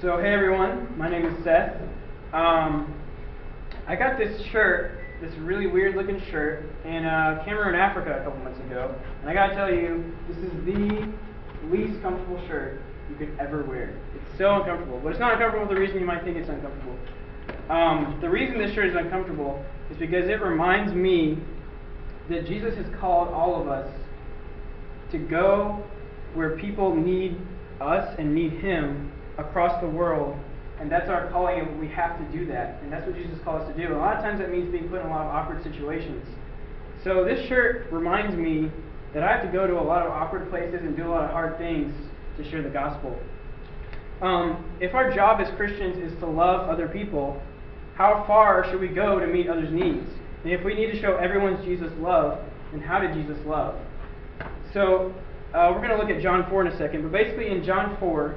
So hey everyone, my name is Seth. I got this shirt, this really weird looking shirt, in Cameroon, Africa a couple months ago. And I gotta tell you, this is the least comfortable shirt you could ever wear. It's so uncomfortable, but it's not uncomfortable for the reason you might think it's uncomfortable. The reason this shirt is uncomfortable is because it reminds me that Jesus has called all of us to go where people need us and need Him across the world, and that's our calling, and we have to do that, and that's what Jesus called us to do. And a lot of times that means being put in a lot of awkward situations. So this shirt reminds me that I have to go to a lot of awkward places and do a lot of hard things to share the gospel. If our job as Christians is to love other people, how far should we go to meet others' needs? And if we need to show everyone's Jesus love, then how did Jesus love? So we're going to look at John 4 in a second, but basically in John 4,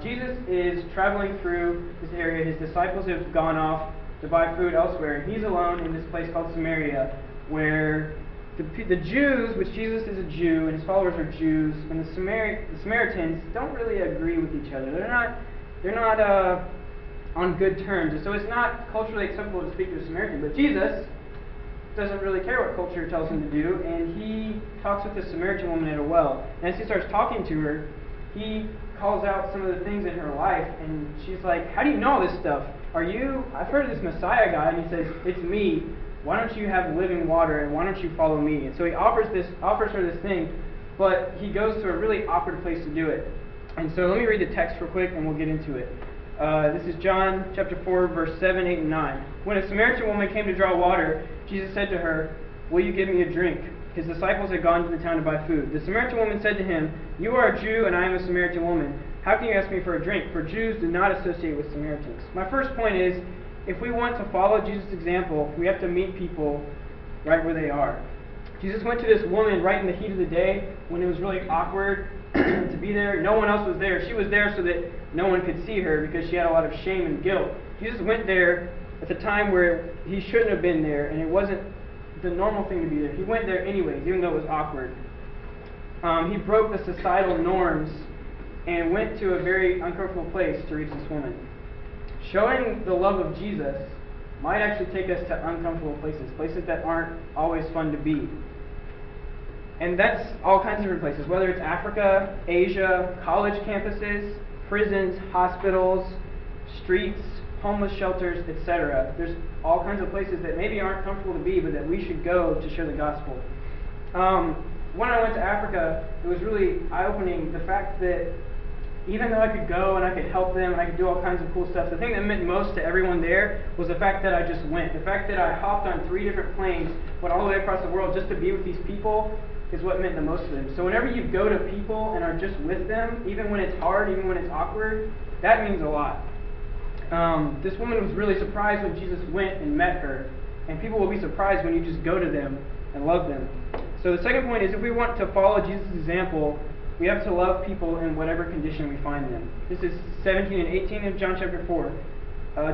Jesus is traveling through this area. His disciples have gone off to buy food elsewhere, and he's alone in this place called Samaria, where the Jews, which Jesus is a Jew, and his followers are Jews, and the Samaritans don't really agree with each other. They're not on good terms, and so it's not culturally acceptable to speak to a Samaritan. But Jesus doesn't really care what culture tells him to do, and he talks with the Samaritan woman at a well. And as he starts talking to her, he calls out some of the things in her life, and she's like, "How do you know all this stuff? I've heard of this Messiah guy," and he says, "It's me. Why don't you have living water, and why don't you follow me?" And so he offers her this thing, but he goes to a really awkward place to do it. And so let me read the text real quick, and we'll get into it. This is John chapter 4, verse 7, 8, and 9. When a Samaritan woman came to draw water, Jesus said to her, "Will you give me a drink?" His disciples had gone to the town to buy food. The Samaritan woman said to him, "You are a Jew, and I am a Samaritan woman. How can you ask me for a drink?" For Jews do not associate with Samaritans. My first point is, if we want to follow Jesus' example, we have to meet people right where they are. Jesus went to this woman right in the heat of the day when it was really awkward to be there. No one else was there. She was there so that no one could see her because she had a lot of shame and guilt. Jesus went there at the time where he shouldn't have been there, and it wasn't the normal thing to be there. He went there anyways, even though it was awkward. He broke the societal norms and went to a very uncomfortable place to reach this woman. Showing the love of Jesus might actually take us to uncomfortable places that aren't always fun to be. And that's all kinds of different places, whether it's Africa, Asia, college campuses, prisons, hospitals, streets, homeless shelters, etc. There's all kinds of places that maybe aren't comfortable to be, but that we should go to share the gospel. When I went to Africa, it was really eye-opening, the fact that even though I could go and I could help them and I could do all kinds of cool stuff, the thing that meant most to everyone there was the fact that I just went. The fact that I hopped on 3 different planes, went all the way across the world just to be with these people is what meant the most to them. So whenever you go to people and are just with them, even when it's hard, even when it's awkward, that means a lot. This woman was really surprised when Jesus went and met her, and people will be surprised when you just go to them and love them. So the second point is, if we want to follow Jesus' example, we have to love people in whatever condition we find them. This is 17 and 18 of John chapter 4.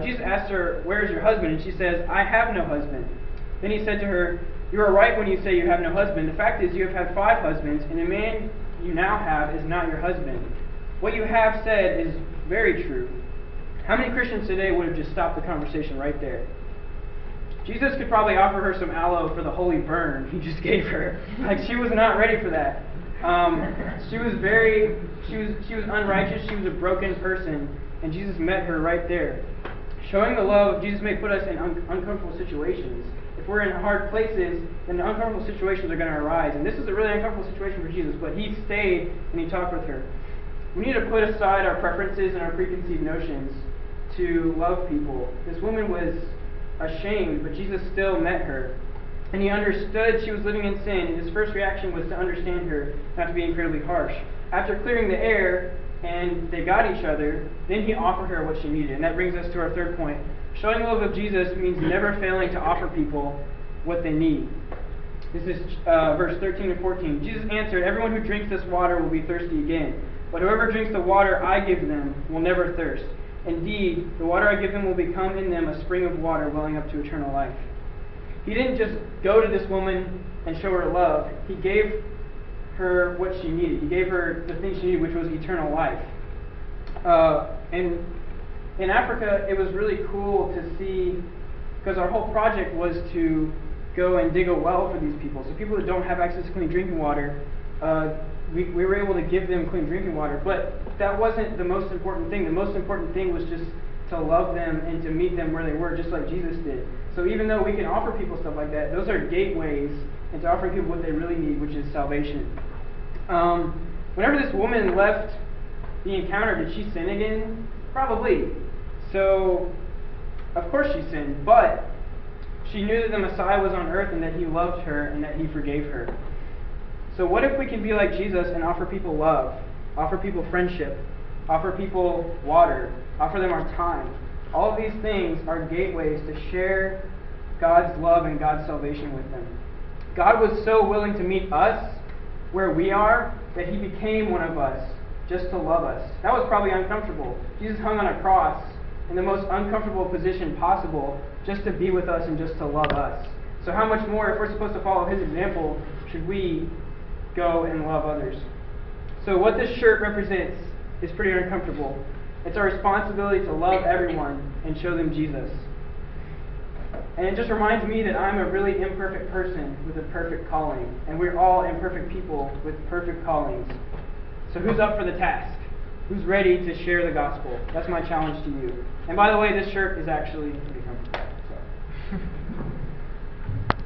Jesus asked her, "Where is your husband?" And she says, "I have no husband." Then he said to her, "You are right when you say you have no husband. The fact is you have had 5 husbands, and the man you now have is not your husband. What you have said is very true." How many Christians today would have just stopped the conversation right there? Jesus could probably offer her some aloe for the holy burn he just gave her. Like, she was not ready for that. She was unrighteous. She was a broken person, and Jesus met her right there. Showing the love, Jesus may put us in uncomfortable situations. If we're in hard places, then the uncomfortable situations are going to arise. And this is a really uncomfortable situation for Jesus, but he stayed and he talked with her. We need to put aside our preferences and our preconceived notions to love people. This woman was ashamed, but Jesus still met her. And he understood she was living in sin, and his first reaction was to understand her, not to be incredibly harsh. After clearing the air, and they got each other, then he offered her what she needed. And that brings us to our third point. Showing the love of Jesus means never failing to offer people what they need. This is verse 13 and 14. Jesus answered, "Everyone who drinks this water will be thirsty again. But whoever drinks the water I give them will never thirst. Indeed, the water I give them will become in them a spring of water welling up to eternal life." He didn't just go to this woman and show her love. He gave her what she needed. He gave her the thing she needed, which was eternal life. And in Africa, it was really cool to see, because our whole project was to go and dig a well for these people. So people that don't have access to clean drinking water, we were able to give them clean drinking water. But that wasn't the most important thing. The most important thing was just to love them and to meet them where they were, just like Jesus did. So even though we can offer people stuff like that, those are gateways into offering people what they really need, which is salvation. Whenever this woman left the encounter, did she sin again? Probably. So, of course she sinned, but she knew that the Messiah was on earth and that he loved her and that he forgave her. So what if we can be like Jesus and offer people love, offer people friendship, offer people water, offer them our time? All of these things are gateways to share God's love and God's salvation with them. God was so willing to meet us where we are that he became one of us just to love us. That was probably uncomfortable. Jesus hung on a cross in the most uncomfortable position possible just to be with us and just to love us. So how much more, if we're supposed to follow his example, should we go and love others? So what this shirt represents is pretty uncomfortable. It's our responsibility to love everyone and show them Jesus. And it just reminds me that I'm a really imperfect person with a perfect calling. And we're all imperfect people with perfect callings. So who's up for the task? Who's ready to share the gospel? That's my challenge to you. And by the way, this shirt is actually pretty comfortable.